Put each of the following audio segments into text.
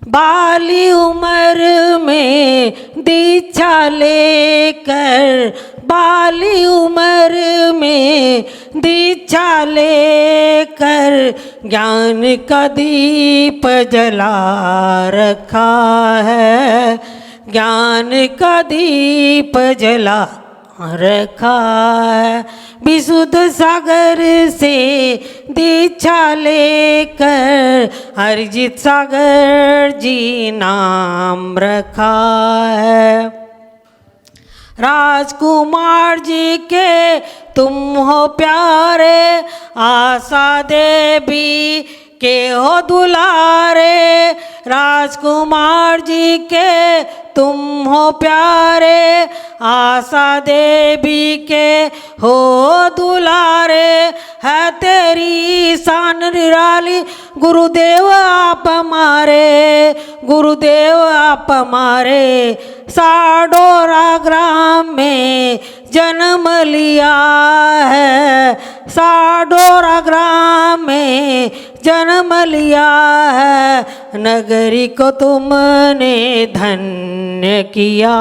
बाली उम्र में दीक्षा लेकर, बाली उम्र में दीक्षा लेकर ज्ञान का दीप जला रखा है, ज्ञान का दीप जला रखा है। विशुद्ध सागर से दीक्षा लेकर हरजीत सागर जी नाम रखा है। राजकुमार जी के तुम हो प्यारे, आशा देवी के हो दुलारे। राजकुमार जी के तुम हो प्यारे, आशा देवी के हो दुलारे। है तेरी शान निराली, गुरुदेव आप हमारे, गुरुदेव आप हमारे। साडोरा ग्राम में जन्म लिया है, साडोरा ग्राम में जन्म लिया है। नगरी को तुमने धन्य किया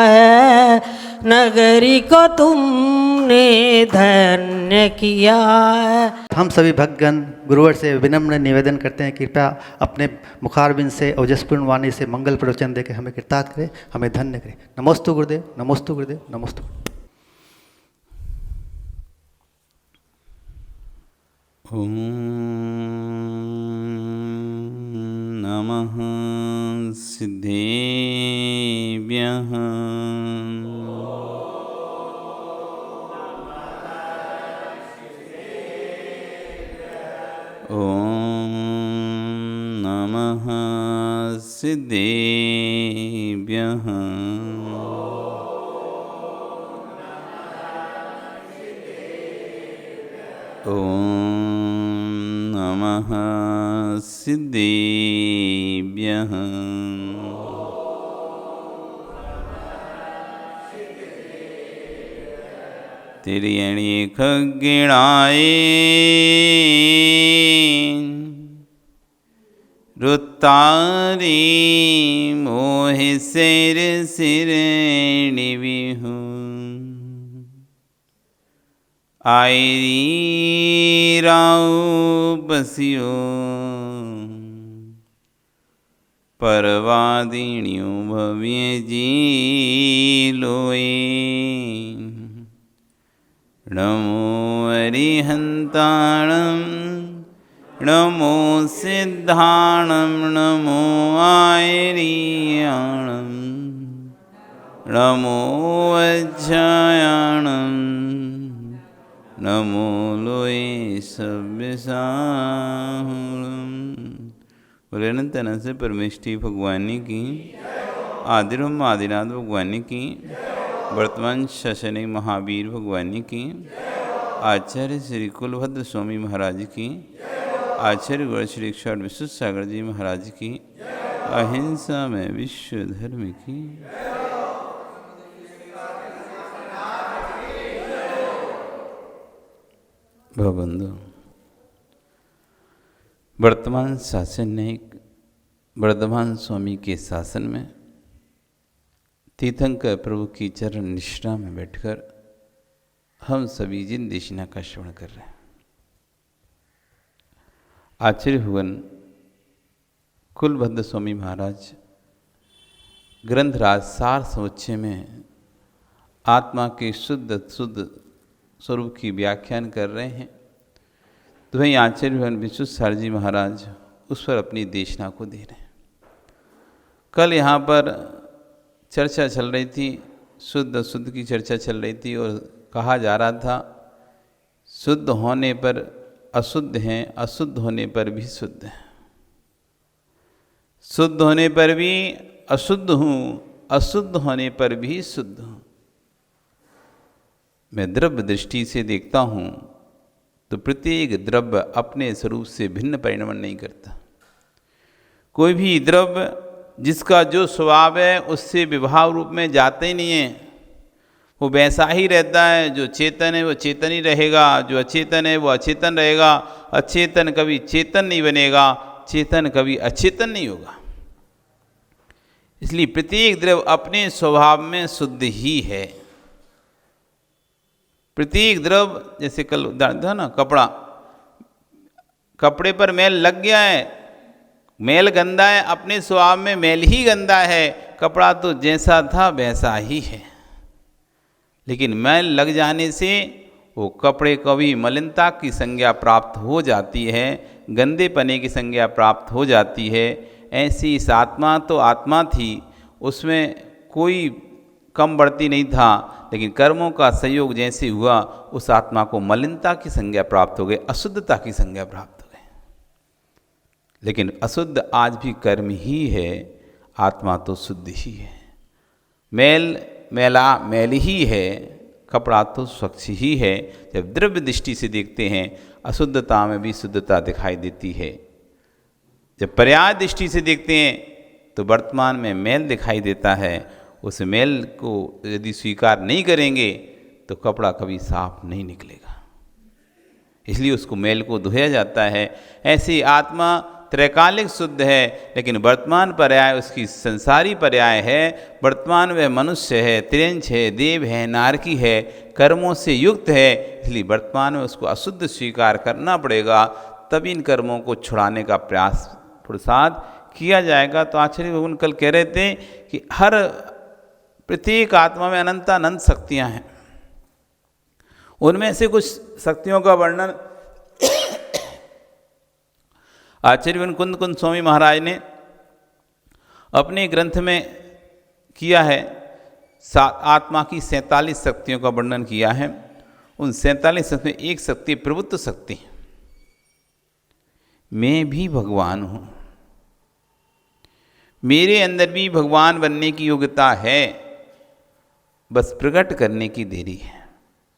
है, नगरी को तुमने धन्य किया है। हम सभी भक्तगण गुरुवर से विनम्र निवेदन करते हैं, कृपया अपने मुखारबिंद से ओजस्पूर्ण वाणी से मंगल प्रवचन देकर हमें कृतार्थ करें, हमें धन्य करें। नमोस्तु गुरुदेव, नमोस्तु गुरुदेव, नमोस्तु। ओम नमः सिद्धेभ्यः। ओम नमः सिद्धेभ्यः। ओम नमः सिद्धेभ्यः। तिर्यणि खग्गिणाय रुत्तारी मोहि सिर सिरणी विहु। आयरी राव बसियो परवादिण्यो भव्य जी लोए। नमो अरिहंताणं, नमो सिद्धाणं, नमो आयरीयाणं, नमो वज्रायाणं, नमो लोए सव्यसाहुरम्। बोले अनंत अनंत से परमेष्टि भगवान की, आदिरम आदिनाथ भगवान की, वर्तमान शासनिक महावीर भगवान की, आचार्य श्री कुलभद्र स्वामी महाराज की, आचार्य गुरु श्री ईश्वर विशुद्ध सागर जी महाराज की, अहिंसा में विश्व धर्म की। भवबंधु, वर्तमान शासन ने वर्धमान स्वामी के शासन में तीर्थंकर प्रभु की चरण निष्ठा में बैठकर हम सभी जिन देशिना का श्रवण कर रहे हैं। आचार्य भगवान कुलभद्र स्वामी महाराज ग्रंथराज सार समुच्चय में आत्मा के शुद्ध स्वरूप की व्याख्यान कर रहे हैं। तो वहीं आचार्य भगवान विशुद्ध सार जी महाराज उस पर अपनी देशना को दे रहे हैं। कल यहाँ पर चर्चा चल रही थी, शुद्ध अशुद्ध की चर्चा चल रही थी और कहा जा रहा था शुद्ध होने पर अशुद्ध हैं, अशुद्ध होने पर भी शुद्ध हैं। शुद्ध होने पर भी अशुद्ध हूँ, अशुद्ध होने पर भी शुद्ध हूँ। मैं द्रव्य दृष्टि से देखता हूँ तो प्रत्येक द्रव्य अपने स्वरूप से भिन्न परिणमन नहीं करता। कोई भी द्रव्य जिसका जो स्वभाव है उससे विभाव रूप में जाता ही नहीं है, वो वैसा ही रहता है। जो चेतन है वो चेतन ही रहेगा, जो अचेतन है वो अचेतन रहेगा। अचेतन कभी चेतन नहीं बनेगा, चेतन कभी अचेतन नहीं होगा। इसलिए प्रत्येक द्रव्य अपने स्वभाव में शुद्ध ही है। प्रत्येक द्रव्य, जैसे कल उदाहरण था ना, कपड़े पर मैल लग गया है, मैल गंदा है, अपने स्वभाव में मैल ही गंदा है, कपड़ा तो जैसा था वैसा ही है। लेकिन मैल लग जाने से वो कपड़े को भी मलिनता की संज्ञा प्राप्त हो जाती है, गंदे पने की संज्ञा प्राप्त हो जाती है। ऐसी इस आत्मा तो आत्मा थी, उसमें कोई कम बढ़ती नहीं था, लेकिन कर्मों का संयोग जैसे हुआ उस आत्मा को मलिनता की संज्ञा प्राप्त हो गई, अशुद्धता की संज्ञा प्राप्त हो गई। लेकिन अशुद्ध आज भी कर्म ही है, आत्मा तो शुद्ध ही है। मैला मैल ही है, कपड़ा तो स्वच्छ ही है। जब द्रव्य दृष्टि से देखते हैं अशुद्धता में भी शुद्धता दिखाई देती है। जब पर्याय दृष्टि से देखते हैं तो वर्तमान में मैल दिखाई देता है। उस मैल को यदि स्वीकार नहीं करेंगे तो कपड़ा कभी साफ नहीं निकलेगा, इसलिए उसको मैल को धोया जाता है। ऐसी आत्मा त्रैकालिक शुद्ध है, लेकिन वर्तमान पर्याय उसकी संसारी पर्याय है। वर्तमान वह मनुष्य है, त्रिंच है, देव है, नारकी है, कर्मों से युक्त है, इसलिए वर्तमान में उसको अशुद्ध स्वीकार करना पड़ेगा, तभी इन कर्मों को छुड़ाने का प्रयास पुरुषार्थ किया जाएगा। तो आचार्य भगवान कल कह रहे थे कि हर प्रत्येक आत्मा में अनंत शक्तियाँ हैं। उनमें से कुछ शक्तियों का वर्णन आचार्य कुंद स्वामी महाराज ने अपने ग्रंथ में किया है। आत्मा की 47 शक्तियों का वर्णन किया है। उन 47 शक्ति में एक शक्ति प्रभुत्व शक्ति। मैं भी भगवान हूँ, मेरे अंदर भी भगवान बनने की योग्यता है, बस प्रकट करने की देरी है,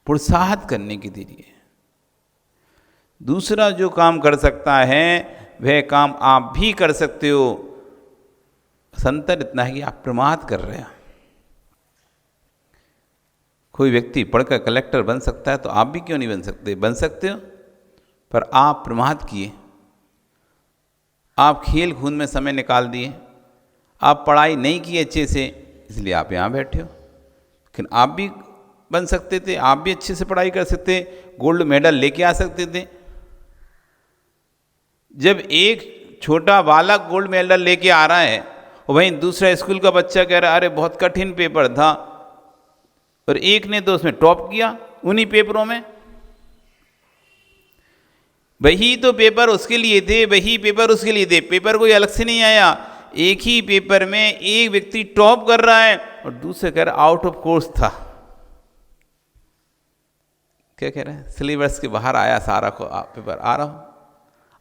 पुरुषार्थ करने की देरी है। दूसरा जो काम कर सकता है वह काम आप भी कर सकते हो। संतर इतना है कि आप प्रमाद कर रहे हैं। कोई व्यक्ति पढ़कर कलेक्टर बन सकता है तो आप भी क्यों नहीं बन सकते? बन सकते हो, पर आप प्रमाद किए। आप खेल कूद में समय निकाल दिए, आप पढ़ाई नहीं की अच्छे से, इसलिए आप यहाँ बैठे हो। लेकिन आप भी बन सकते थे, आप भी अच्छे से पढ़ाई कर सकते, गोल्ड मेडल लेके आ सकते थे। जब एक छोटा बालक गोल्ड मेडल लेके आ रहा है और वहीं दूसरा स्कूल का बच्चा कह रहा है अरे बहुत कठिन पेपर था, और एक ने तो उसमें टॉप किया उन्हीं पेपरों में। वही तो पेपर उसके लिए थे, वही पेपर उसके लिए थे, पेपर कोई अलग से नहीं आया। एक ही पेपर में एक व्यक्ति टॉप कर रहा है और दूसरे कह रहा आउट ऑफ कोर्स था। क्या कह रहे हैं? सिलेबस के बाहर आया सारा को पेपर, आ रहा हूं,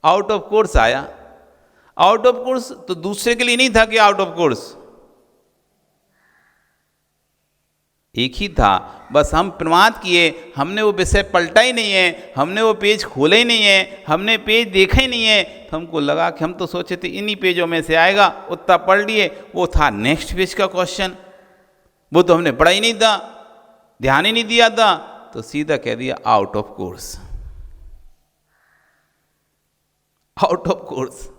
आउट ऑफ कोर्स आया। आउट ऑफ कोर्स तो दूसरे के लिए नहीं था कि आउट ऑफ कोर्स, एक ही था। बस हम प्रमाद किए, हमने वो विषय पलटा ही नहीं है, हमने वो पेज खोला ही नहीं है, हमने पेज देखा ही नहीं है। तो हमको लगा कि हम तो सोचे थे इन्हीं पेजों में से आएगा, उतना पढ़ लिए, वो था नेक्स्ट पेज का क्वेश्चन, वो तो हमने पढ़ा ही नहीं था, ध्यान ही नहीं दिया था, तो सीधा कह दिया out of course. Out of course.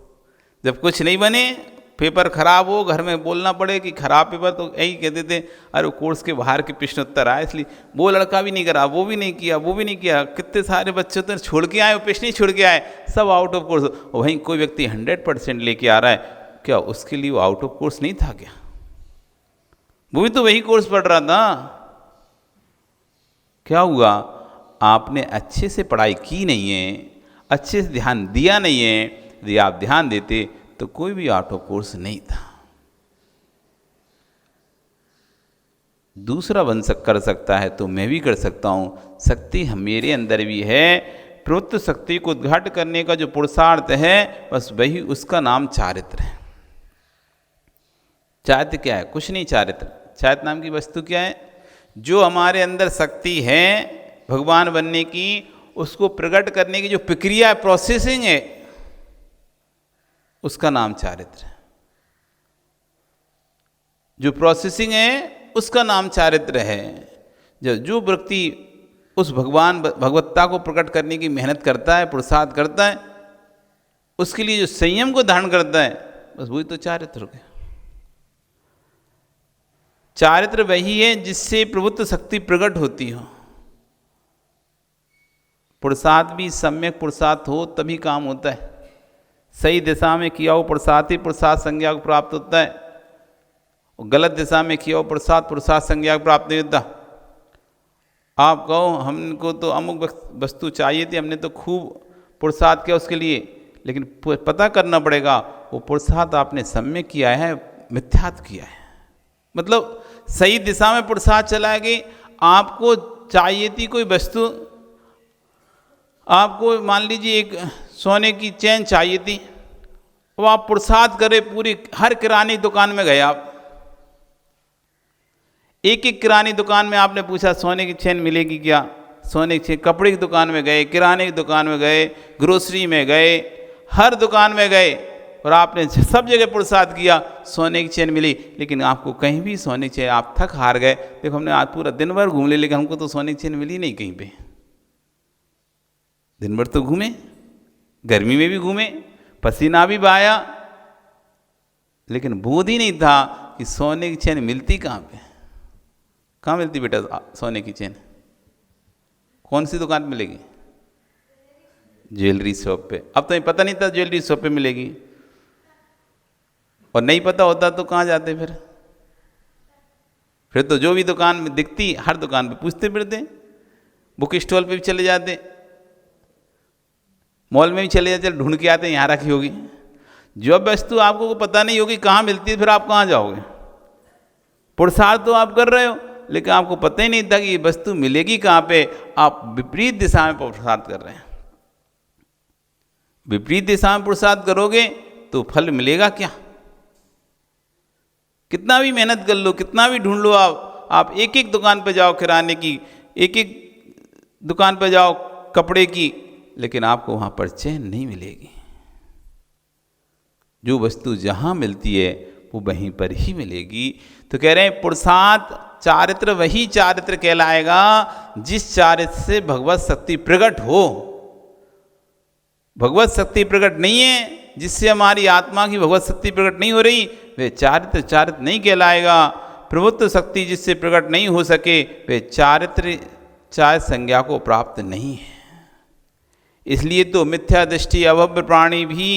जब कुछ नहीं बने, पेपर खराब हो, घर में बोलना पड़े कि खराब पेपर, तो यही कहते थे अरे कोर्स के बाहर के प्रश्न उत्तर आए, इसलिए वो लड़का भी नहीं करा, वो भी नहीं किया, वो भी नहीं किया। कितने सारे बच्चे तो छोड़ के आए, वो प्रश्न नहीं छोड़ के आए, सब आउट ऑफ कोर्स। और वहीं कोई व्यक्ति 100% लेके आ रहा है, क्या उसके लिए वो आउट ऑफ कोर्स नहीं था क्या? वो भी तो वही कोर्स पढ़ रहा था। क्या हुआ? आपने अच्छे से पढ़ाई की नहीं है, अच्छे से ध्यान दिया नहीं है। यदि आप ध्यान देते तो कोई भी आउट ऑफ कोर्स नहीं था। दूसरा कर सकता है तो मैं भी कर सकता हूँ। शक्ति मेरे अंदर भी है। प्रवृत्त शक्ति को उद्घाट करने का जो पुरुषार्थ है, बस वही उसका नाम चारित्र है। चारित्र क्या है? कुछ नहीं। चारित्र नाम की वस्तु क्या है? जो हमारे अंदर शक्ति है भगवान बनने की, उसको प्रकट करने की जो प्रक्रिया प्रोसेसिंग है, उसका नाम चारित्र है। जो प्रोसेसिंग है उसका नाम चारित्र है। जो व्यक्ति उस भगवत्ता को प्रकट करने की मेहनत करता है, पुरुषार्थ करता है, उसके लिए जो संयम को धारण करता है, बस वही तो चारित्र हो गया। चारित्र वही है जिससे प्रभुत्व शक्ति प्रकट होती हो। पुरुषार्थ भी सम्यक पुरुषार्थ हो तभी काम होता है। सही दिशा में किया हो पुरुषार्थ ही पुरुषार्थ संज्ञा को प्राप्त होता है, और गलत दिशा में किया हो पुरुषार्थ पुरुषार्थ संज्ञा को प्राप्त नहीं होता। आप कहो हमको तो अमुक वस्तु चाहिए थी, हमने तो खूब पुरुषार्थ किया उसके लिए, लेकिन पता करना पड़ेगा वो पुरुषार्थ आपने सम्यक किया है मिथ्यात्व किया है। मतलब सही दिशा में पुरुषार्थ चला गए, आपको चाहिए थी कोई वस्तु, आपको मान लीजिए एक सोने की चेन चाहिए थी, वो आप पुरुषार्थ करे पूरी हर किराने की दुकान में गए, आप एक एक किराने दुकान में आपने पूछा सोने की चेन मिलेगी क्या, सोने की चेन, कपड़े की दुकान में गए, किराने की दुकान में गए, ग्रोसरी में गए, हर दुकान में गए और आपने सब जगह पुरुषार्थ किया, सोने की चेन मिली, लेकिन आपको कहीं भी सोने की चेन, आप थक हार गए। देखो हमने आज पूरा दिन भर घूम लिया, लेकिन हमको तो सोने की चेन मिली नहीं कहीं पे। दिन भर तो घूमे, गर्मी में भी घूमे, पसीना भी बहाया, लेकिन बोध ही नहीं था कि सोने की चेन मिलती कहाँ पे। कहाँ मिलती बेटा सोने की चेन? कौन सी दुकान पे मिलेगी? ज्वेलरी शॉप पे। अब तो पता नहीं था ज्वेलरी शॉप पे मिलेगी, और नहीं पता होता तो कहाँ जाते फिर तो जो भी दुकान में दिखती हर दुकान पे पूछते फिरते, बुक स्टॉल पे भी चले जाते, मॉल में भी चले जाते, ढूंढ के आते यहाँ रखी होगी। जब वस्तु आपको पता नहीं होगी कहाँ मिलती है, फिर आप कहाँ जाओगे? पुरुषार्थ तो आप कर रहे हो, लेकिन आपको पता ही नहीं था कि ये वस्तु मिलेगी कहाँ पे। आप विपरीत दिशा में पुरुषार्थ कर रहे हैं। विपरीत दिशा में पुरुषार्थ करोगे तो फल मिलेगा क्या? कितना भी मेहनत कर लो, कितना भी ढूंढ लो, आप एक एक दुकान पे जाओ किराने की, एक एक दुकान पे जाओ कपड़े की, लेकिन आपको वहाँ पर चैन नहीं मिलेगी। जो वस्तु जहाँ मिलती है वो वहीं पर ही मिलेगी। तो कह रहे हैं पुरुषार्थ चारित्र वही चारित्र कहलाएगा जिस चारित्र से भगवत शक्ति प्रकट हो। भगवत शक्ति प्रकट नहीं है, जिससे हमारी आत्मा की भगवत शक्ति प्रकट नहीं हो रही, वे चारित्र नहीं कहलाएगा। प्रभुत्व शक्ति जिससे प्रकट नहीं हो सके वे चारित्र संज्ञा को प्राप्त नहीं है। इसलिए तो मिथ्या दृष्टि अभव्य प्राणी भी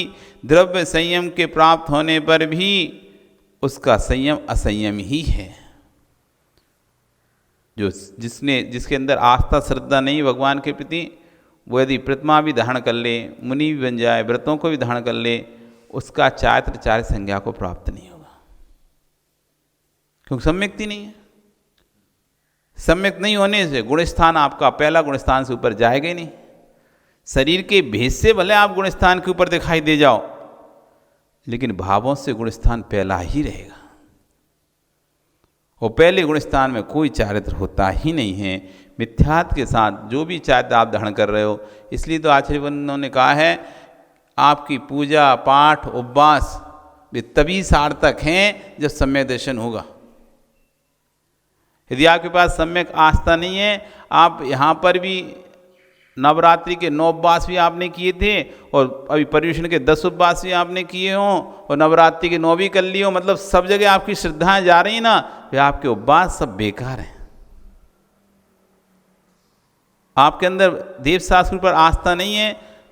द्रव्य संयम के प्राप्त होने पर भी उसका संयम असंयम ही है। जिसके अंदर आस्था श्रद्धा नहीं भगवान के प्रति, वो यदि प्रतिमा भी धारण कर ले, मुनि भी बन जाए, व्रतों को भी धारण कर ले, उसका चारित्र संज्ञा को प्राप्त नहीं होगा, क्योंकि सम्यक्ति नहीं है। सम्यक नहीं होने से गुण स्थान आपका पहला गुण स्थान से ऊपर जाएगा ही नहीं। शरीर के भेद से भले आप गुण स्थान के ऊपर दिखाई दे जाओ, लेकिन भावों से गुण स्थान पहला ही रहेगा। और पहले गुण स्थान में कोई चारित्र होता ही नहीं है। मिथ्यात्व के साथ जो भी चारित्र आप धारण कर रहे हो, इसलिए तो आचार्यवंदों ने कहा है आपकी पूजा पाठ उपवास वे तभी सार्थक हैं जब सम्यक दर्शन होगा। यदि आपके पास सम्यक आस्था नहीं है, आप यहाँ पर भी नवरात्रि के 9 उपवास भी आपने किए थे, और अभी पर्युषण के 10 उपवास भी आपने किए हों, और नवरात्रि के 9 भी कर लिए हो, मतलब सब जगह आपकी श्रद्धाएं जा रही ना, वे आपके उपवास सब बेकार हैं। आपके अंदर देव शास्त्र पर आस्था नहीं है।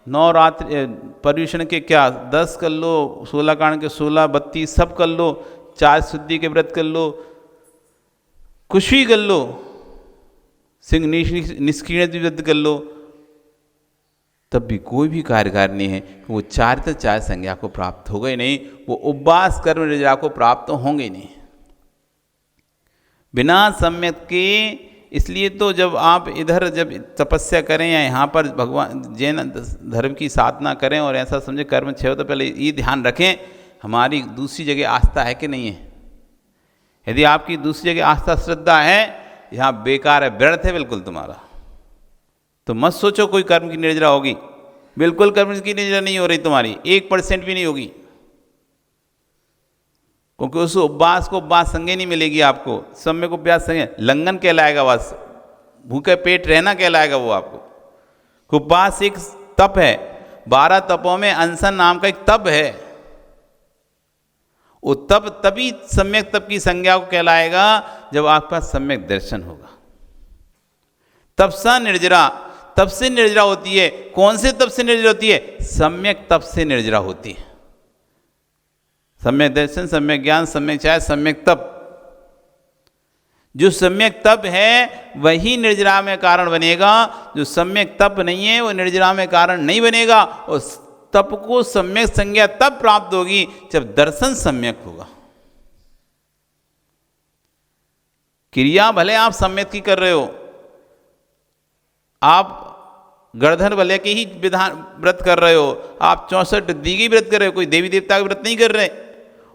नवरात्रि पर्युषण के क्या 10 कर लो, 16 कांड के 16 32 सब कर लो, 4 शुद्धि के व्रत कर लो, कुछ भी कर लो, सिंह निष्क्रिय व्रत कर लो, तब भी कोई भी कार्यकार नहीं है। वो चारित्र संज्ञा को प्राप्त होगा ही नहीं, वो उपवास कर्म निद्रा को प्राप्त होंगे ही नहीं बिना सम्यक के। इसलिए तो जब आप इधर जब तपस्या करें या यहाँ पर भगवान जैन धर्म की साधना करें और ऐसा समझे कर्म छे हो, तो पहले ये ध्यान रखें हमारी दूसरी जगह आस्था है कि नहीं है। यदि आपकी दूसरी जगह आस्था श्रद्धा है, यहाँ बेकार है, व्यर्थ है बिल्कुल तुम्हारा। तो मत सोचो कोई कर्म की निर्जरा होगी, बिल्कुल कर्म की निर्जरा नहीं हो रही तुम्हारी, 1% भी नहीं होगी, क्योंकि उस उपवास को उपवास संगे नहीं मिलेगी आपको। सम्य को उपवास संगे लंघन कहलाएगा, बस भूखे पेट रहना कहलाएगा वो आपको। उपवास एक तप है, 12 तपों में अनशन नाम का एक तप है। वो तप तभी सम्यक तप की संज्ञा को कहलाएगा जब आपके पास सम्यक दर्शन होगा। तपसा निर्जरा, तप से निर्जरा होती है। कौन से तप से निर्जरा होती है? सम्यक तप से निर्जरा होती है। सम्यक दर्शन, सम्यक ज्ञान, सम्यक चाय, सम्यक तप। जो सम्यक तप है वही निर्जरा में कारण बनेगा। जो सम्यक तप नहीं है वो निर्जरा में कारण नहीं बनेगा। और तप को सम्यक संज्ञा तब प्राप्त होगी जब दर्शन सम्यक होगा। क्रिया भले आप सम्यक की कर रहे हो, आप गर्धन भले के ही विधान व्रत कर रहे हो, आप 64 दीघी व्रत कर रहे हो, कोई देवी देवता का व्रत नहीं कर रहे।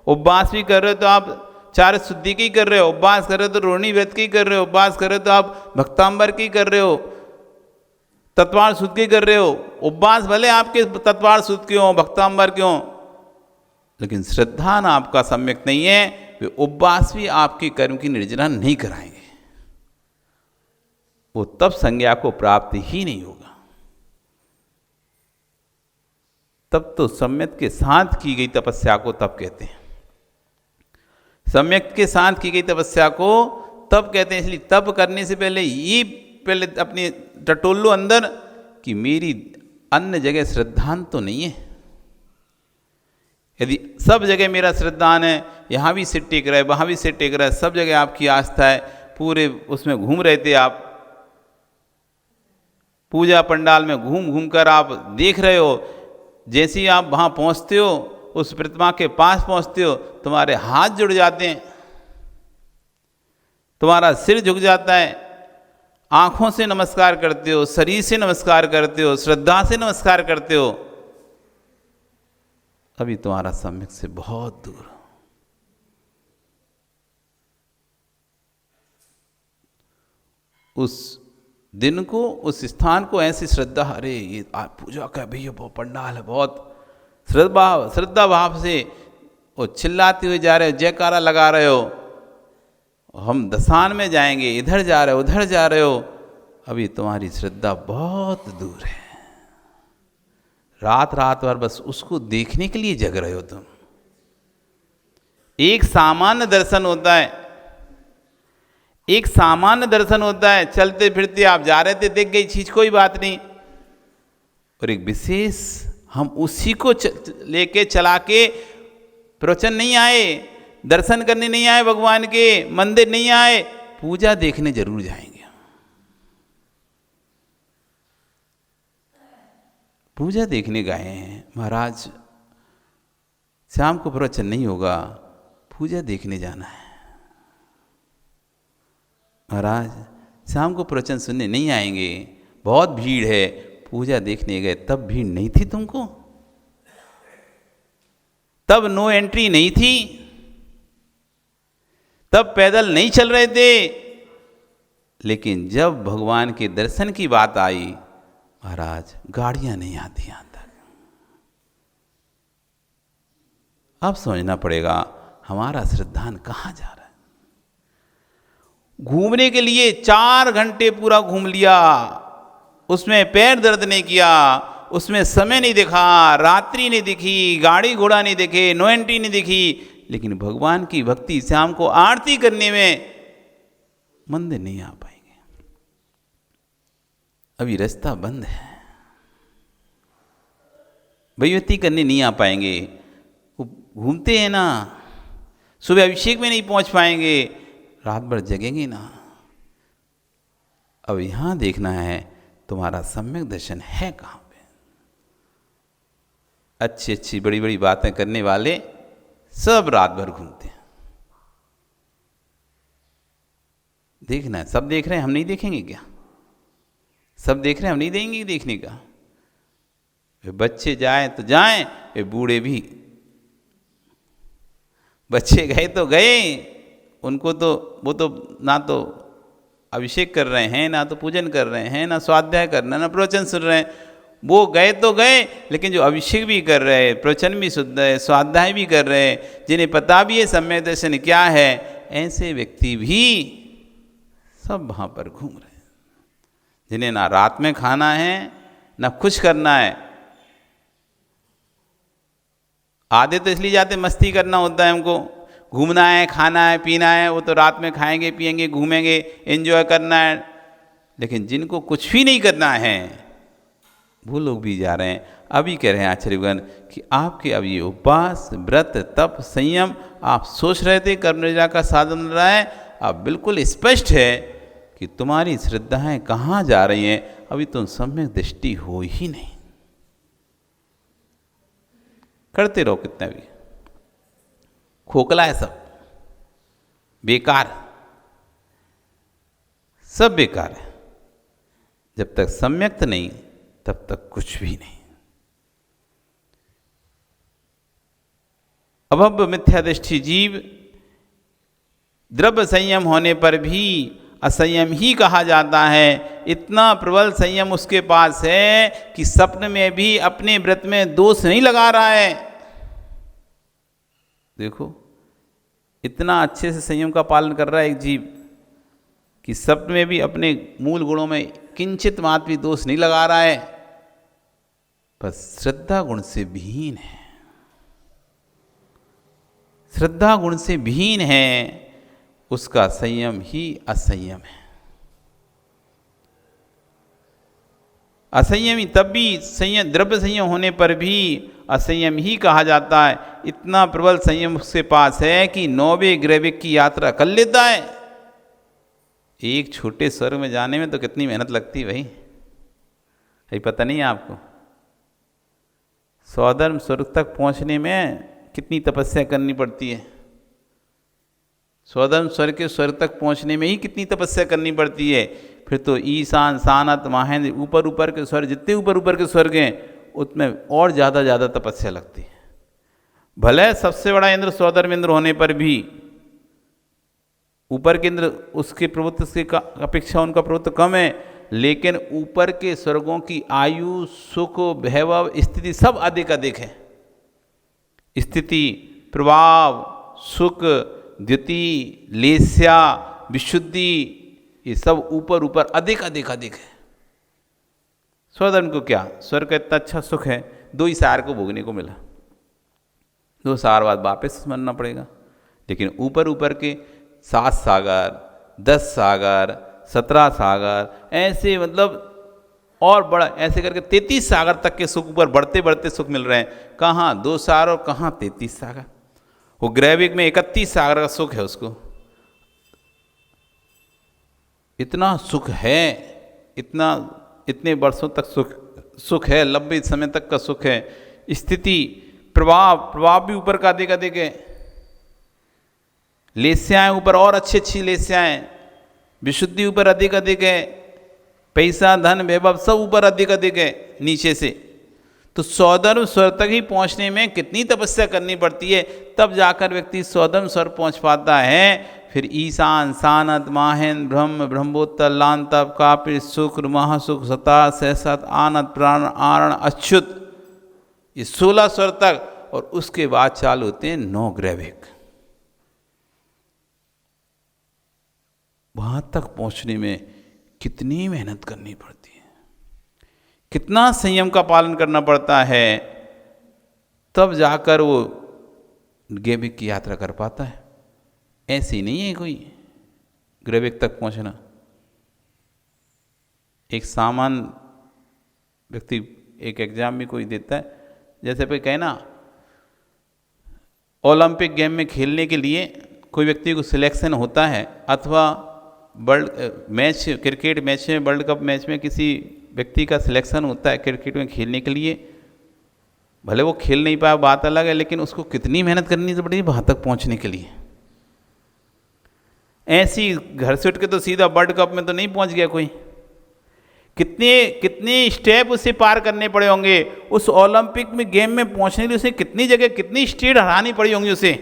उपवास भी कर रहे हो तो आप 4 शुद्धि की कर रहे हो, उपवास कर रहे हो तो रोहिणी व्रत की कर रहे हो, उपवास कर रहे हो तो आप भक्तांबर की कर रहे हो, तत्वार शुद्ध की कर रहे हो। उपवास भले आपके तत्वार शुद्ध के हों, भक्तांबर के हों, लेकिन श्रद्धा ना आपका सम्यक नहीं है, वे उपवास भी आपके कर्म की निर्जरा नहीं कराएंगे। वो तब संज्ञा को प्राप्त ही नहीं होगा। तब तो सम्यक के साथ की गई तपस्या को तब कहते हैं। सम्यक के साथ की गई तपस्या को तब कहते हैं। इसलिए तप करने से पहले ये पहले अपनी टटोल लो अंदर कि मेरी अन्य जगह श्रद्धान तो नहीं है। यदि सब जगह मेरा श्रद्धान है, यहाँ भी सिर टेक रहा है, वहाँ भी सिर टेक रहा है, सब जगह आपकी आस्था है, पूरे उसमें घूम रहे थे आप, पूजा पंडाल में घूम घूम कर आप देख रहे हो, जैसे ही आप वहाँ पहुँचते हो, उस प्रतिमा के पास पहुँचते हो, तुम्हारे हाथ जुड़ जाते हैं, तुम्हारा सिर झुक जाता है, आँखों से नमस्कार करते हो, शरीर से नमस्कार करते हो, श्रद्धा से नमस्कार करते हो, अभी तुम्हारा सम्यक से बहुत दूर। उस दिन को, उस स्थान को ऐसी श्रद्धा, अरे ये आज पूजा का भैया बहुत पंडाल है, बहुत श्रद्धा भाव से वो चिल्लाते हुए जा रहे हो, जयकारा लगा रहे हो, हम दसान में जाएंगे, इधर जा रहे हो, उधर जा रहे हो, अभी तुम्हारी श्रद्धा बहुत दूर है। रात रात भर बस उसको देखने के लिए जग रहे हो तुम। एक सामान्य दर्शन होता है, एक सामान्य दर्शन होता है, चलते फिरते आप जा रहे थे, देख गई चीज, कोई बात नहीं। और एक विशेष, हम उसी को लेके चला के प्रवचन नहीं आए, दर्शन करने नहीं आए, भगवान के मंदिर नहीं आए, पूजा देखने जरूर जाएंगे। पूजा देखने गए हैं, महाराज शाम को प्रवचन नहीं होगा, पूजा देखने जाना है। महाराज शाम को प्रवचन सुनने नहीं आएंगे, बहुत भीड़ है, पूजा देखने गए, तब भीड़ नहीं थी तुमको, तब नो एंट्री नहीं थी, तब पैदल नहीं चल रहे थे। लेकिन जब भगवान के दर्शन की बात आई, महाराज गाड़ियां नहीं आती यहां तक। अब समझना पड़ेगा हमारा श्रद्धान कहाँ जा रहा है। घूमने के लिए 4 घंटे पूरा घूम लिया, उसमें पैर दर्द नहीं किया, उसमें समय नहीं दिखा, रात्रि नहीं दिखी, गाड़ी घोड़ा नहीं दिखे, नो एंट्री नहीं दिखी, लेकिन भगवान की भक्ति शाम को आरती करने में मंदिर नहीं आ पाएंगे। अभी रास्ता बंद है, भगवती करने नहीं आ पाएंगे। वो घूमते हैं ना, सुबह अभिषेक में नहीं पहुंच पाएंगे, रात भर जगेंगे ना। अब यहां देखना है तुम्हारा सम्यक दर्शन है कहां पे। अच्छी अच्छी बड़ी बड़ी बातें करने वाले सब रात भर घूमते हैं। देखना है, सब देख रहे हैं, हम नहीं देखेंगे क्या? सब देख रहे हैं, हम नहीं देंगे देखने का? वे बच्चे जाएं तो जाएं, वे बूढ़े भी। बच्चे गए तो गए, उनको तो वो तो ना तो अभिषेक कर रहे हैं, ना तो पूजन कर रहे हैं, ना स्वाध्याय कर रहे हैं, ना प्रवचन सुन रहे हैं। वो गए तो गए, लेकिन जो अभिषेक भी कर रहे हैं, प्रवचन भी सुन रहे हैं, स्वाध्याय भी कर रहे हैं, जिन्हें पता भी है सम्यक दर्शन क्या है, ऐसे व्यक्ति भी सब वहाँ पर घूम रहे हैं। जिन्हें ना रात में खाना है, ना कुछ करना है। आधे तो इसलिए जाते मस्ती करना होता है हमको, घूमना है, खाना है, पीना है, वो तो रात में खाएंगे, पिएंगे, घूमेंगे, एंजॉय करना है। लेकिन जिनको कुछ भी नहीं करना है वो लोग भी जा रहे हैं। अभी कह रहे हैं आचार्यगण कि आपके अब ये उपवास, व्रत, तप, संयम आप सोच रहे थे कर्म निर्वाह का साधन रहा है, अब बिल्कुल स्पष्ट है कि तुम्हारी श्रद्धाएं कहाँ जा रही हैं, अभी तुम सम्यक दृष्टि हो ही नहीं। करते रहो कितना भी, खोखला है सब, बेकार, सब बेकार है। जब तक सम्यक्त नहीं तब तक कुछ भी नहीं। अभव्य मिथ्या दृष्टि जीव द्रव्य संयम होने पर भी असंयम ही कहा जाता है। इतना प्रबल संयम उसके पास है कि स्वप्न में भी अपने व्रत में दोष नहीं लगा रहा है। देखो इतना अच्छे से संयम का पालन कर रहा है एक जीव कि स्वप्न में भी अपने मूल गुणों में किंचित मात्र भी दोष नहीं लगा रहा है, बस श्रद्धा गुण से विहीन है। श्रद्धा गुण से विहीन है, उसका संयम ही असंयम है। असंयमी तब भी संयम, द्रव्य संयम होने पर भी असंयम ही कहा जाता है। इतना प्रबल संयम उसके पास है कि 9वें ग्रहवेग की यात्रा कर लेता है। एक छोटे स्वर्ग में जाने में तो कितनी मेहनत लगती है भाई, ये पता नहीं है आपको। स्वधर्म स्वर्ग तक पहुंचने में कितनी तपस्या करनी पड़ती है। स्वधर्म स्वर्ग के स्वर्ग तक पहुंचने में ही कितनी तपस्या करनी पड़ती है। फिर तो ईशान, सानत, माहेंद्र, ऊपर ऊपर के स्वर्ग, जितने ऊपर ऊपर के स्वर्ग हैं उसमें और ज़्यादा तपस्या लगती है। भले सबसे बड़ा इंद्र स्वधर्म इंद्र होने पर भी ऊपर के इंद्र उसके प्रभुत्व से अपेक्षा उनका प्रभुत्व कम है, लेकिन ऊपर के स्वर्गों की आयु, सुख, वैभव, स्थिति सब अधिक अधिक है। स्थिति, प्रभाव, सुख, द्युति, लेस्या, विशुद्धि, ये सब ऊपर ऊपर अधिक अधिक अधिक है। स्वधर्म को क्या, स्वर्ग का इतना अच्छा सुख है, 2 ही सार को भोगने को मिला, 2 सार बाद वापस मरना पड़ेगा। लेकिन ऊपर ऊपर के 7 सागर, 10 सागर, 17 सागर, ऐसे मतलब और बड़ा, ऐसे करके 33 सागर तक के सुख ऊपर बढ़ते बढ़ते सुख मिल रहे हैं। कहाँ 2 सागर और कहाँ 33 सागर। वो ग्रहवेग में 31 सागर का सुख है उसको। इतना सुख है, इतने वर्षों तक सुख है, लंबे समय तक का सुख है। स्थिति, प्रभाव भी ऊपर का अधिक अधिक है। लेस्याएं ऊपर और अच्छी लेस्याएं, विशुद्धि ऊपर अधिक अधिक है, पैसा, धन, वैभव सब ऊपर अधिक अधिक है नीचे से। तो स्वधर्म स्वर तक ही पहुंचने में कितनी तपस्या करनी पड़ती है, तब जाकर व्यक्ति स्वधर्म स्वर पहुंच पाता है। फिर ईशान, सानत, माहेंद्र, ब्रह्म, ब्रह्मोत्तर, लांतप, कापिल, शुक्र, महासुख, सता, सहसत, आनत, प्राण, आरण, अच्युत, ये 16 स्वर तक। और उसके बाद चालू होते हैं 9 ग्रहवेग। वहां तक पहुंचने में कितनी मेहनत करनी पड़ती है, कितना संयम का पालन करना पड़ता है, तब जाकर वो ग्रहवेग की यात्रा कर पाता है। ऐसे ही नहीं है कोई ग्रहवेग तक पहुंचना। एक सामान्य व्यक्ति एक एग्जाम में कोई देता है, जैसे कोई कहे ना ओलंपिक गेम में खेलने के लिए कोई व्यक्ति को सिलेक्शन होता है, अथवा वर्ल्ड मैच, क्रिकेट मैच में, वर्ल्ड कप मैच में किसी व्यक्ति का सिलेक्शन होता है क्रिकेट में खेलने के लिए। भले वो खेल नहीं पाया, बात अलग है, लेकिन उसको कितनी मेहनत करनी पड़ती है वहाँ तक पहुँचने के लिए। ऐसी घर से उठ के तो सीधा वर्ल्ड कप में तो नहीं पहुँच गया कोई। कितने स्टेप उसे पार करने पड़े होंगे। उस ओलंपिक में गेम में पहुँचने के लिए उसे कितनी जगह, कितनी स्टेट हरानी पड़ी होंगी उसे।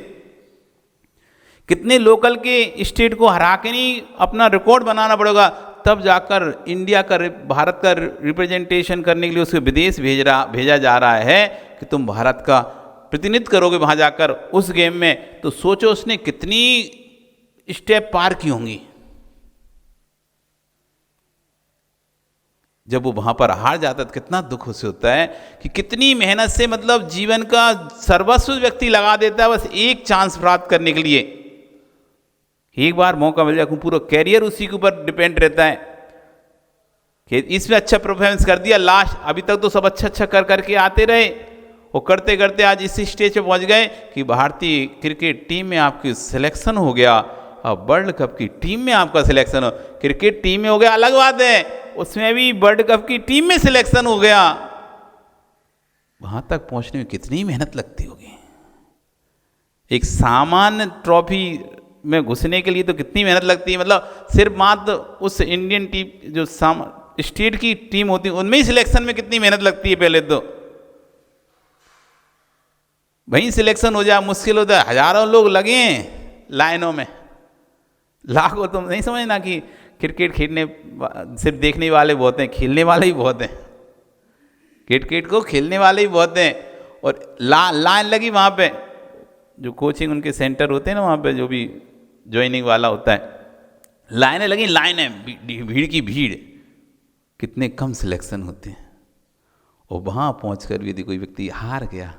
कितने लोकल के स्टेट को हरा के नहीं अपना रिकॉर्ड बनाना पड़ेगा, तब जाकर इंडिया का, भारत का रिप्रेजेंटेशन करने के लिए उसको विदेश भेजा जा रहा है कि तुम भारत का प्रतिनिधित्व करोगे वहाँ जाकर उस गेम में। तो सोचो उसने कितनी स्टेप पार की होंगी। जब वो वहाँ पर हार जाता है तो कितना दुख उसे होता है कि कितनी मेहनत से मतलब जीवन का सर्वस्व व्यक्ति लगा देता है बस एक चांस प्राप्त करने के लिए। एक बार मौका मिल जाए, पूरा कैरियर उसी के ऊपर डिपेंड रहता है कि इसमें अच्छा परफॉर्मेंस कर दिया, लास्ट अभी तक तो सब अच्छा अच्छा कर करके आते रहे, और करते करते आज इस स्टेज पे पहुंच गए कि भारतीय क्रिकेट टीम में आपकी सिलेक्शन हो गया। अब वर्ल्ड कप की टीम में आपका सिलेक्शन हो, क्रिकेट टीम में हो गया अलग बात है, उसमें भी वर्ल्ड कप की टीम में सिलेक्शन हो गया। वहां तक पहुंचने में कितनी मेहनत लगती होगी। एक सामान्य ट्रॉफी में घुसने के लिए तो कितनी मेहनत लगती है, मतलब सिर्फ मात्र उस इंडियन टीम जो स्टेट की टीम होती है उनमें ही सिलेक्शन में कितनी मेहनत लगती है। पहले तो वहीं सिलेक्शन हो जाए मुश्किल होता है, हजारों लोग लगे हैं लाइनों में, लाखों। तुम नहीं समझना कि क्रिकेट खेलने सिर्फ देखने वाले बहुत हैं, खेलने वाले ही बहुत हैं। क्रिकेट को खेलने वाले ही बहुत हैं। और लाइन लगी वहाँ पे, जो कोचिंग उनके सेंटर होते हैं ना, वहाँ पे जो भी ज्वाइनिंग वाला होता है, लाइनें लगी, लाइनें, भीड़ की भीड़, कितने कम सिलेक्शन होते हैं। और वहाँ पहुँच कर भी यदि कोई व्यक्ति हार गया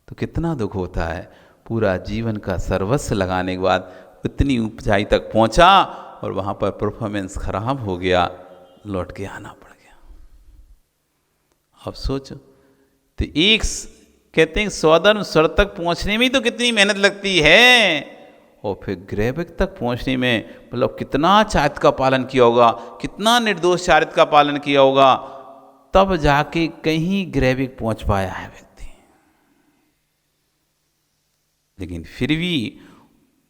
तो कितना दुख होता है। पूरा जीवन का सर्वस्व लगाने के बाद इतनी ऊंचाई तक पहुंचा और वहां पर परफॉर्मेंस खराब हो गया, लौट के आना पड़ गया। अब सोचो, तो एक कहते हैं सौधर्म स्वर तक पहुंचने में ही तो कितनी मेहनत लगती है, और फिर ग्रैविक तक पहुंचने में मतलब कितना चारित्र का पालन किया होगा, कितना निर्दोष चारित्र का पालन किया होगा, तब जाके कहीं ग्रैविक पहुंच पाया है व्यक्ति। लेकिन फिर भी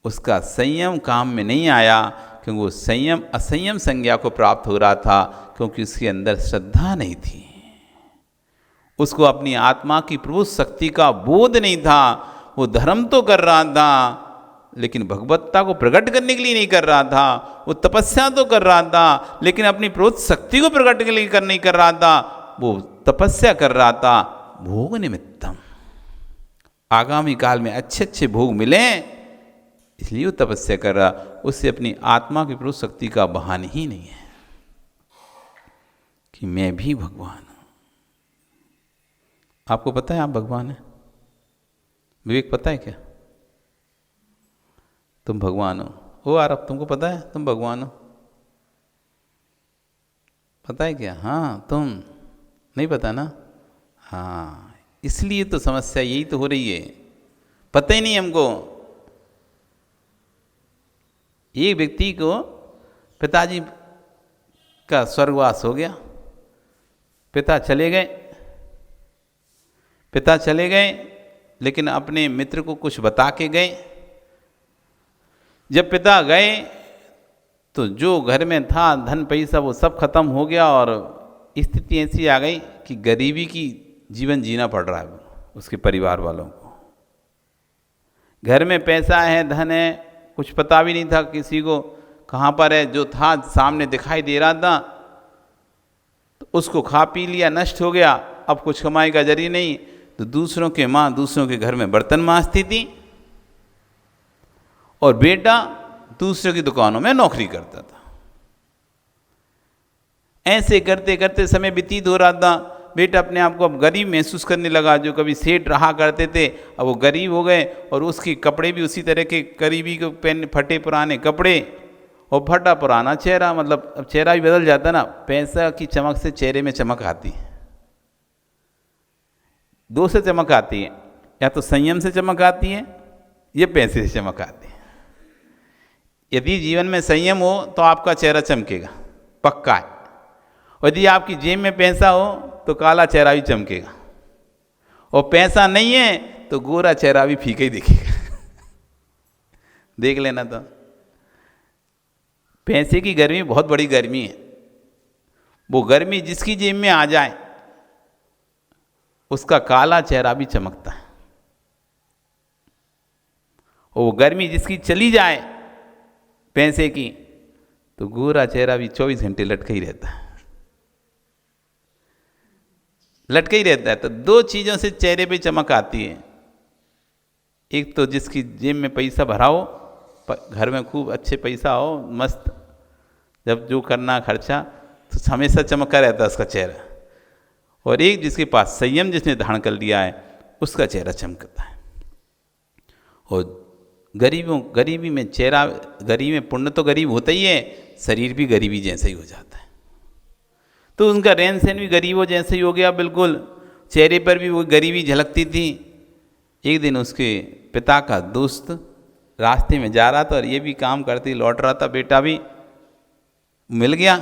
उसका संयम काम में नहीं आया, क्योंकि वो संयम असंयम संज्ञा को प्राप्त हो रहा था, क्योंकि उसके अंदर श्रद्धा नहीं थी, उसको अपनी आत्मा की प्रभु शक्ति का बोध नहीं था। वो धर्म तो कर रहा था लेकिन भगवत्ता को प्रकट करने के लिए नहीं कर रहा था। वो तपस्या तो कर रहा था लेकिन अपनी प्रभु शक्ति को प्रकट करने के लिए नहीं कर रहा था। वो तपस्या कर रहा था भोग निमित्तम, आगामी काल में अच्छे अच्छे भोग मिले इसलिए वो तपस्या कर रहा, उससे अपनी आत्मा की प्रभु शक्ति का बहान ही नहीं है कि मैं भी भगवान हूं। आपको पता है आप भगवान हैं? विवेक पता है क्या तुम भगवान हो? ओ आरब, तुमको पता है तुम भगवान हो? पता है क्या? हाँ, तुम नहीं पता ना? हाँ, इसलिए तो समस्या यही तो हो रही है, पता ही नहीं हमको। एक व्यक्ति को पिताजी का स्वर्गवास हो गया, पिता चले गए लेकिन अपने मित्र को कुछ बता के गए। जब पिता गए तो जो घर में था धन पैसा वो सब खत्म हो गया, और स्थिति ऐसी आ गई कि गरीबी की जीवन जीना पड़ रहा है उसके परिवार वालों को। घर में पैसा है, धन है, कुछ पता भी नहीं था किसी को कहाँ पर है। जो था सामने दिखाई दे रहा था तो उसको खा पी लिया, नष्ट हो गया। अब कुछ कमाई का जरिए नहीं, तो दूसरों के घर में बर्तन मांजती थी, और बेटा दूसरों की दुकानों में नौकरी करता था। ऐसे करते करते समय व्यतीत हो रहा था। बेटा अपने आप को अब गरीब महसूस करने लगा। जो कभी सेठ रहा करते थे अब वो गरीब हो गए, और उसके कपड़े भी उसी तरह के गरीबी के पहन, फटे पुराने कपड़े और फटा पुराना चेहरा। मतलब अब चेहरा भी बदल जाता ना, पैसा की चमक से चेहरे में चमक आती है, दो से चमक आती है, या तो संयम से चमक आती है या पैसे से चमक आती है। यदि जीवन में संयम हो तो आपका चेहरा चमकेगा, पक्का है। और यदि आपकी जेब में पैसा हो तो काला चेहरा भी चमकेगा, और पैसा नहीं है तो गोरा चेहरा भी फीका ही दिखेगा। देख लेना। तो पैसे की गर्मी बहुत बड़ी गर्मी है। वो गर्मी जिसकी जेब में आ जाए उसका काला चेहरा भी चमकता है, और वो गर्मी जिसकी चली जाए पैसे की तो गोरा चेहरा भी 24 घंटे लटका ही रहता है, लटका ही रहता है। तो दो चीज़ों से चेहरे पे चमक आती है। एक तो जिसकी जेब में पैसा भरा हो, घर में खूब अच्छे पैसा हो, मस्त, जब जो करना खर्चा तो हमेशा चमका रहता है उसका चेहरा, और एक जिसके पास संयम जिसने धारण कर लिया है उसका चेहरा चमकता है। और गरीबी में चेहरा, गरीबी में पुण्य तो गरीब होता ही है, शरीर भी गरीबी जैसा ही हो जाता है। तो उनका रहन सहन भी गरीबों जैसे ही हो गया, बिल्कुल चेहरे पर भी वो गरीबी झलकती थी। एक दिन उसके पिता का दोस्त रास्ते में जा रहा था और ये भी काम करते लौट रहा था, बेटा भी मिल गया।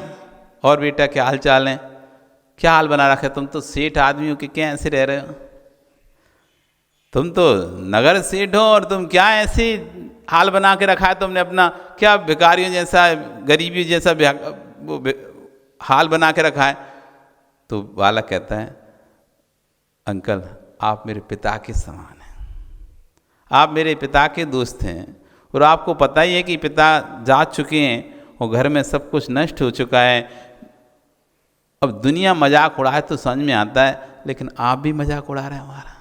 और बेटा क्या हाल चाल है, क्या हाल बना रखा है, तुम तो सेठ आदमी हो कि क्या ऐसे रह रहे हो, तुम तो नगर सेठ हो और तुम क्या ऐसे हाल बना के रखा है तुमने अपना, क्या भिखारियों जैसा गरीबी जैसा हाल बना के रखा है। तो बालक कहता है, अंकल आप मेरे पिता के समान हैं, आप मेरे पिता के दोस्त हैं, और आपको पता ही है कि पिता जा चुके हैं और घर में सब कुछ नष्ट हो चुका है। अब दुनिया मजाक उड़ाए तो समझ में आता है, लेकिन आप भी मजाक उड़ा रहे हैं हमारा।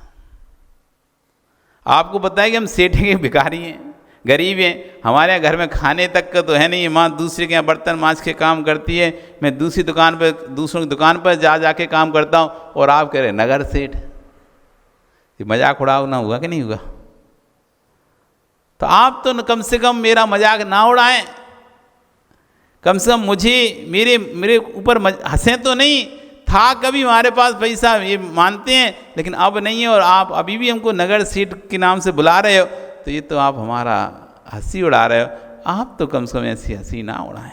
आपको पता है कि हम सेठ के भिखारी हैं, गरीब हैं, हमारे यहाँ घर में खाने तक का तो है नहीं, माँ दूसरे के यहाँ बर्तन मांज के काम करती है, मैं दूसरी दुकान पर दूसरों की दुकान पर जा के काम करता हूँ, और आप कह रहे हैं नगर सेठ। ये मजाक उड़ाओ ना, हुआ कि नहीं हुआ? तो आप तो कम से कम मेरा मजाक ना उड़ाएं, कम से कम मुझे मेरे ऊपर हंसें तो नहीं। था कभी हमारे पास पैसा, ये मानते हैं, लेकिन अब नहीं है, और आप अभी भी हमको नगर सेठ के नाम से बुला रहे हो, तो ये तो आप हमारा हंसी उड़ा रहे हो। आप तो कम से कम ऐसी हंसी ना उड़ाएं।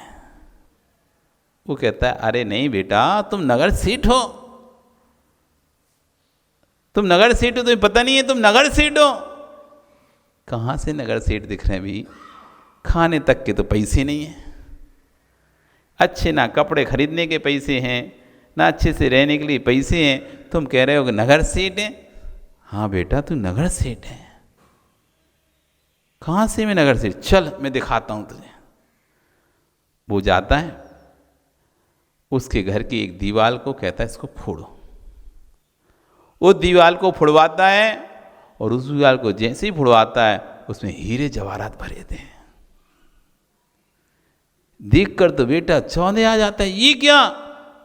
वो कहता है, अरे नहीं बेटा, तुम नगर सेठ हो, तुम नगर सेठ हो, तुम्हें पता नहीं है तुम नगर सेठ हो। कहाँ से नगर सेठ दिख रहे हैं भी, खाने तक के तो पैसे नहीं हैं, अच्छे ना कपड़े खरीदने के पैसे हैं, ना अच्छे से रहने के लिए पैसे हैं, तुम कह रहे हो कि नगर सेठ है। हाँ बेटा तू नगर सेठ है। कहाँ से मैं नगर सेठ, चल मैं दिखाता हूँ तुझे। वो जाता है उसके घर की एक दीवार को, कहता है इसको फोड़ो। वो दीवार को फुड़वाता है, और उस दीवार को जैसे ही फुड़वाता है उसमें हीरे जवाहरात भरे थे। देखकर तो बेटा चौंधे आ जाता है, ये क्या?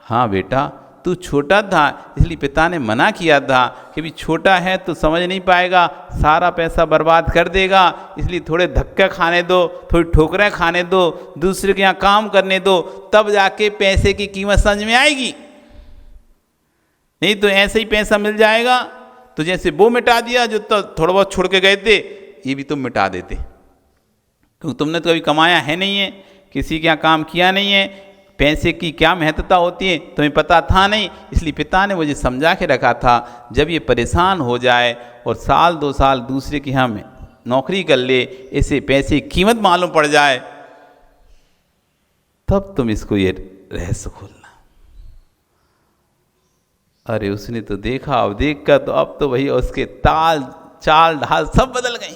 हाँ बेटा तू छोटा था इसलिए पिता ने मना किया था कि भी छोटा है तो समझ नहीं पाएगा, सारा पैसा बर्बाद कर देगा, इसलिए थोड़े धक्के खाने दो, थोड़ी ठोकरें खाने दो, दूसरे के यहाँ काम करने दो, तब जाके पैसे की कीमत समझ में आएगी। नहीं तो ऐसे ही पैसा मिल जाएगा तो जैसे वो मिटा दिया जो तो थोड़ा बहुत छोड़ के गए थे, ये भी तुम मिटा देते, क्योंकि तुमने तो कभी कमाया है नहीं है, किसी के यहाँ काम किया नहीं है, पैसे की क्या महत्वता होती है तुम्हें पता था नहीं। इसलिए पिता ने मुझे समझा के रखा था, जब ये परेशान हो जाए और साल 2 साल दूसरे के यहाँ में नौकरी कर ले, इसे पैसे की कीमत मालूम पड़ जाए, तब तुम इसको ये रहस्य खोलना। अरे उसने तो देखा, अब देख कर तो अब तो भैया उसके ताल चाल ढाल सब बदल गए।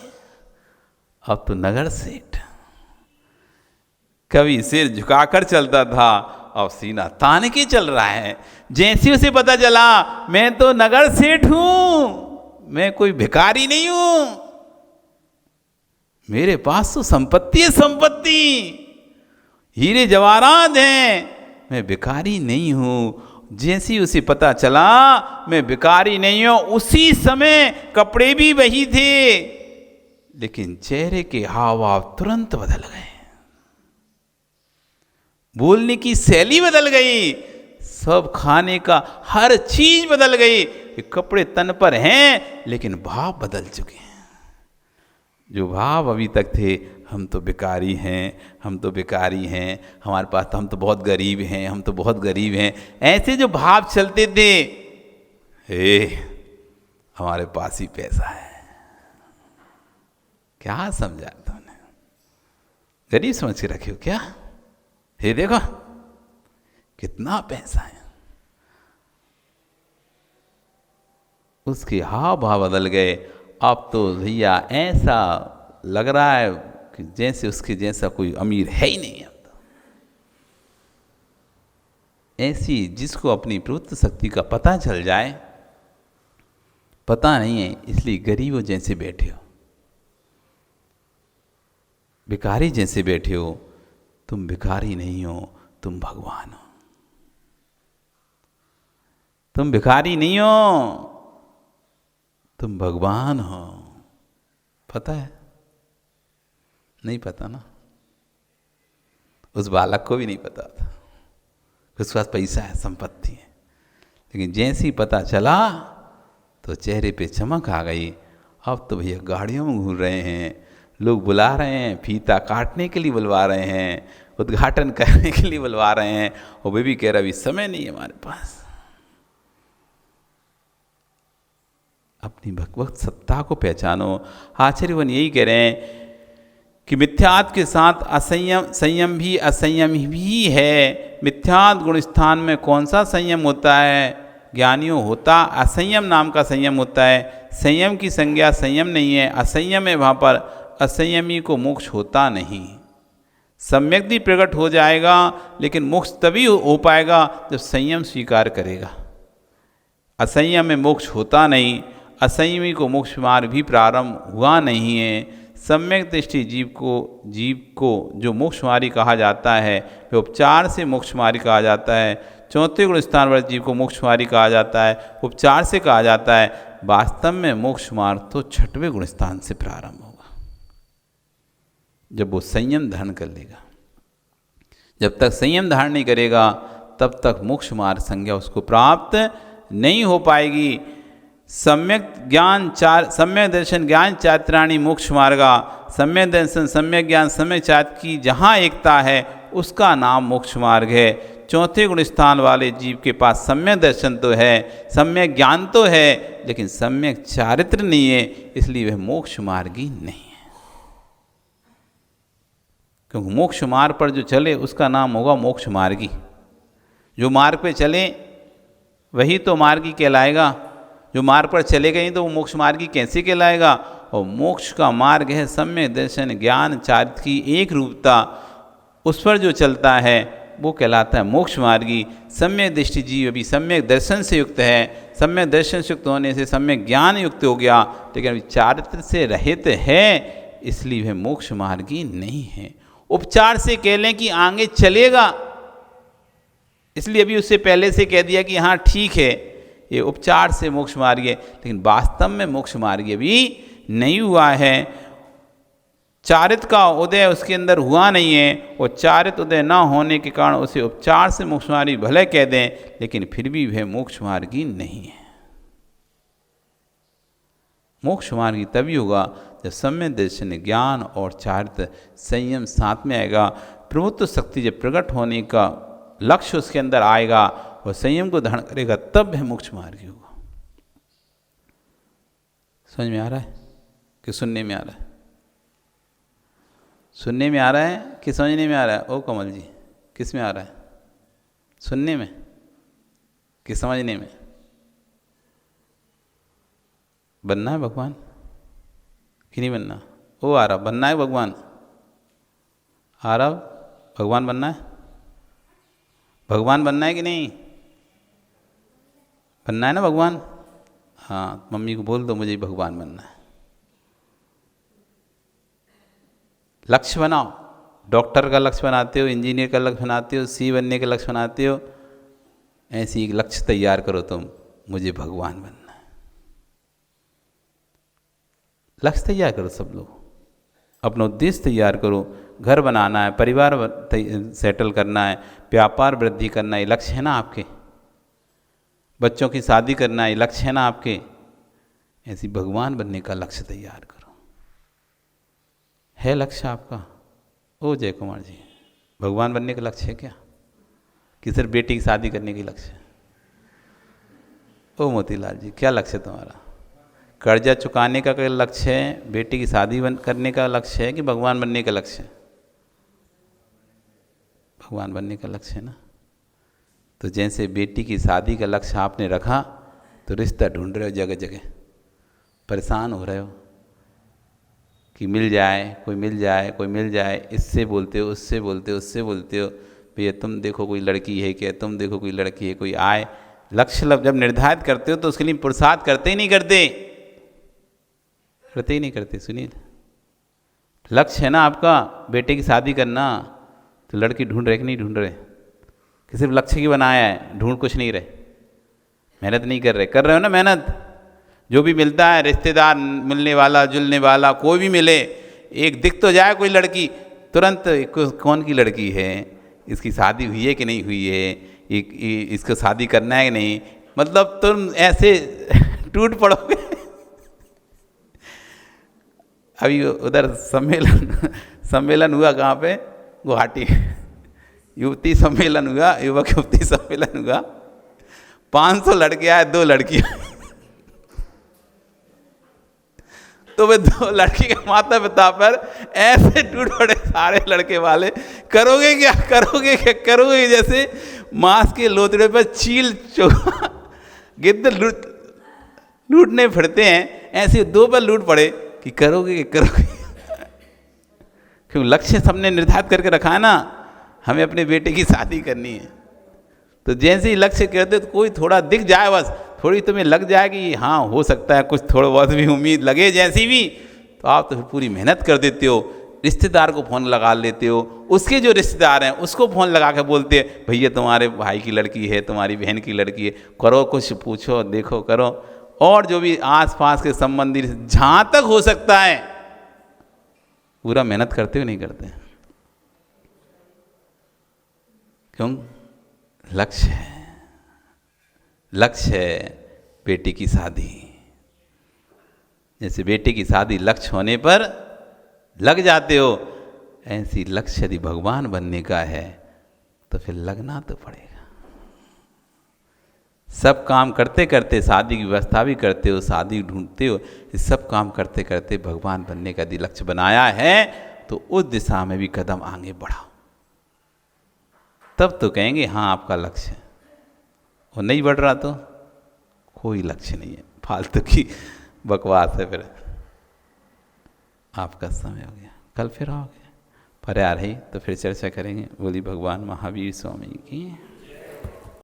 अब तो नगर सेठ, कभी सिर झुकाकर चलता था, अब सीना तान के चल रहा है। जैसे उसे पता चला मैं तो नगर सेठ हूं, मैं कोई भिखारी नहीं हूं, मेरे पास तो संपत्ति है, संपत्ति हीरे जवाहरात हैं, मैं भिखारी नहीं हूं। जैसे ही उसे पता चला मैं भिखारी नहीं हूं, उसी समय कपड़े भी वही थे, लेकिन चेहरे के हाव भाव तुरंत बदल गए, बोलने की शैली बदल गई, सब खाने का हर चीज बदल गई। कपड़े तन पर हैं लेकिन भाव बदल चुके हैं। जो भाव अभी तक थे, हम तो भिखारी हैं, हम तो भिखारी हैं, हमारे पास तो, हम तो बहुत गरीब हैं, हम तो बहुत गरीब हैं, ऐसे जो भाव चलते थे, हे हमारे पास ही पैसा है। क्या समझा तुमने? गरीब समझ के रखे हो क्या? ये देखो कितना पैसा है। उसके हाव भाव बदल गए। अब तो भैया ऐसा लग रहा है कि जैसे उसके जैसा कोई अमीर है ही नहीं। अब तो ऐसी जिसको अपनी प्रभुत्व शक्ति का पता चल जाए, पता नहीं है इसलिए गरीबों जैसे बैठे हो, भिखारी जैसे बैठे हो। तुम भिखारी नहीं हो, तुम भगवान हो। तुम भिखारी नहीं हो, तुम भगवान हो। पता है? नहीं पता ना। उस बालक को भी नहीं पता था। उसके पास पैसा है, संपत्ति है, लेकिन जैसे ही पता चला तो चेहरे पे चमक आ गई। अब तो भैया गाड़ियों में घूम रहे हैं, लोग बुला रहे हैं, फीता काटने के लिए बुलवा रहे हैं, उद्घाटन करने के लिए बुलवा रहे हैं, और वे भी कह रहा अभी समय नहीं है हमारे पास। अपनी भगवत सत्ता को पहचानो। आचार्यवन यही कह रहे हैं कि मिथ्यात्व के साथ असंयम, संयम भी असंयम ही है। मिथ्यात्व गुण स्थान में कौन सा संयम होता है? ज्ञानियों होता असंयम नाम का संयम होता है। संयम की संज्ञा संयम नहीं है, असंयम है। वहाँ पर असंयमी को मोक्ष होता नहीं। सम्यक भी प्रकट हो जाएगा, लेकिन मोक्ष तभी हो पाएगा जब संयम स्वीकार करेगा। असंयम में मोक्ष होता नहीं। असंयमी को मोक्ष मार्ग भी प्रारंभ हुआ नहीं है। सम्यक दृष्टि जीव को जो मोक्ष मार्ग कहा जाता है, वे उपचार से मोक्ष मार्ग कहा जाता है। चौथे गुण स्थान वाले जीव को मोक्ष मार्ग कहा जाता है, उपचार से कहा जाता है। वास्तव में मोक्ष मार्ग तो छठवें गुण स्थान से प्रारंभ होगा, जब वो संयम धारण कर लेगा। जब तक संयम धारण नहीं करेगा, तब तक मोक्ष मार्ग संज्ञा उसको प्राप्त नहीं हो पाएगी। सम्यक दर्शन ज्ञान चात्राणी मोक्ष मार्गा। सम्यक दर्शन, सम्यक ज्ञान, सम्यक चात्र की जहाँ एकता है, उसका नाम मोक्ष मार्ग है। चौथे गुण स्थान वाले जीव के पास सम्यक दर्शन तो है, सम्यक ज्ञान तो है, लेकिन सम्यक चारित्र नहीं है, इसलिए वह मोक्ष मार्गी नहीं है। क्योंकि मोक्ष मार्ग पर जो चले उसका नाम होगा मोक्ष मार्गी। जो मार्ग पे चले वही तो मार्गी कहलाएगा। जो मार्ग पर चलेगा नहीं तो वो मोक्ष मार्गी कैसे कहलाएगा? और मोक्ष का मार्ग है सम्यक दर्शन ज्ञान चारित्र की एक रूपता। उस पर जो चलता है वो कहलाता है मोक्ष मार्गी। सम्यक दृष्टि जीव अभी सम्यक दर्शन से युक्त है। सम्यक दर्शन से युक्त होने से सम्यक ज्ञान युक्त हो गया, लेकिन अभी चारित्र से रहित है, इसलिए वह मोक्ष मार्गी नहीं है। उपचार से कह लें कि आगे चलेगा, इसलिए अभी उससे पहले से कह दिया कि हाँ ठीक है, ये उपचार से मोक्ष मार्ग है, लेकिन वास्तव में मोक्ष मार्ग अभी नहीं हुआ है। चारित्र का उदय उसके अंदर हुआ नहीं है, और चारित्र उदय न होने के कारण उसे उपचार से मोक्ष मार्गी भले कह दें, लेकिन फिर भी वह मोक्ष मार्गी नहीं है। मोक्ष मार्गी तभी होगा जब सम्यक दर्शन ज्ञान और चारित्र संयम साथ में आएगा। प्रभुत्व शक्ति जब प्रकट होने का लक्ष्य उसके अंदर आएगा और संयम को धारण करेगा, तब वह मोक्ष मार्गी होगा। समझ में आ रहा है कि सुनने में आ रहा है? सुनने में आ रहा है कि समझने में आ रहा है? ओ कमल जी, किस में आ रहा है? सुनने में कि समझने में? बनना है भगवान कि नहीं बनना? ओ आ रहा, बनना है भगवान? आ रहा भगवान बनना है? भगवान बनना है कि नहीं? बनना है ना भगवान? हाँ, मम्मी को बोल दो मुझे भगवान बनना है। लक्ष्य बनाओ। डॉक्टर का लक्ष्य बनाते हो, इंजीनियर का लक्ष्य बनाते हो, सी बनने का लक्ष्य बनाते हो, ऐसी एक लक्ष्य तैयार करो तुम, मुझे भगवान बनना है। लक्ष्य तैयार करो सब लोग, अपना उद्देश्य तैयार करो। घर बनाना है, परिवार सेटल करना है, व्यापार वृद्धि करना है, लक्ष्य है ना आपके? बच्चों की शादी करना है, लक्ष्य है ना आपके? ऐसी भगवान बनने का लक्ष्य तैयार करो। है लक्ष्य आपका? ओ जय कुमार जी, भगवान बनने का लक्ष्य है क्या कि सिर्फ बेटी की शादी करने की लक्ष्य है? ओ मोतीलाल जी, क्या लक्ष्य है तुम्हारा? कर्जा चुकाने का लक्ष्य है, बेटी की शादी करने का लक्ष्य है कि भगवान बनने का लक्ष्य है? भगवान बनने का लक्ष्य है ना। तो जैसे बेटी की शादी का लक्ष्य आपने रखा, तो रिश्ता ढूंढ रहे हो, जगह जगह परेशान हो रहे हो कि मिल जाए, कोई मिल जाए, कोई मिल जाए। इससे बोलते हो, उससे बोलते हो, उससे बोलते हो, भैया तुम देखो कोई लड़की है क्या, तुम देखो कोई लड़की है, कोई आए। लक्ष्य जब निर्धारित करते हो तो उसके लिए पुरुषार्थ करते ही नहीं करते, करते ही नहीं करते। सुनील, लक्ष्य है ना आपका बेटे की शादी करना, तो लड़की ढूंढ रहे कि नहीं ढूंढ रहे? कि सिर्फ लक्ष्य की बनाया है, ढूंढ कुछ नहीं रहे? मेहनत नहीं कर रहे हो ना मेहनत। जो भी मिलता है, रिश्तेदार मिलने वाला, जुलने वाला, कोई भी मिले, एक दिख तो जाए कोई लड़की, तुरंत कौन की लड़की है, इसकी शादी हुई है कि नहीं हुई है, इसको शादी करना है कि नहीं, मतलब तुम ऐसे टूट पड़ोगे। अभी उधर सम्मेलन हुआ कहाँ पे, गुवाहाटी, युवती सम्मेलन हुआ, युवक युवती सम्मेलन हुआ, 500 लड़के आए, 2 लड़कियाँ। तो वे 2 लड़की के माता पिता पर ऐसे टूट पड़े सारे लड़के वाले, करोगे क्या, करोगे क्या, करोगे, जैसे मांस के लोथड़े पर चील गिद्ध लूटने फिरते हैं, ऐसे 2 पर लूट पड़े कि करोगे, करोगे। क्यों, लक्ष्य सबने निर्धारित करके रखा है ना, हमें अपने बेटे की शादी करनी है। तो जैसे ही लक्ष्य करते तो कोई थोड़ा दिख जाए, बस थोड़ी तुम्हें लग जाएगी, हाँ हो सकता है कुछ थोड़ा बहुत भी उम्मीद लगे जैसी भी, तो आप तो फिर पूरी मेहनत कर देते हो। रिश्तेदार को फ़ोन लगा लेते हो, उसके जो रिश्तेदार हैं उसको फ़ोन लगा के बोलते हैं भैया तुम्हारे भाई की लड़की है, तुम्हारी बहन की लड़की है, करो कुछ, पूछो, देखो, करो। और जो भी आसपास के संबंधी, जहाँ तक हो सकता है पूरा मेहनत करते हो, नहीं करते? क्यों? लक्ष्य है, लक्ष्य है बेटी की शादी। जैसे बेटी की शादी लक्ष्य होने पर लग जाते हो, ऐसी लक्ष्य यदि भगवान बनने का है तो फिर लगना तो पड़ेगा। सब काम करते करते शादी की व्यवस्था भी करते हो, शादी ढूंढते हो, इस सब काम करते करते भगवान बनने का यदि लक्ष्य बनाया है तो उस दिशा में भी कदम आगे बढ़ाओ, तब तो कहेंगे हाँ आपका लक्ष्य है। और नहीं बढ़ रहा तो कोई लक्ष्य नहीं है, फालतू की बकवास है। फिर आपका समय हो गया, कल फिर आओगे, पर आ रही तो फिर चर्चा करेंगे। बोली भगवान महावीर स्वामी की।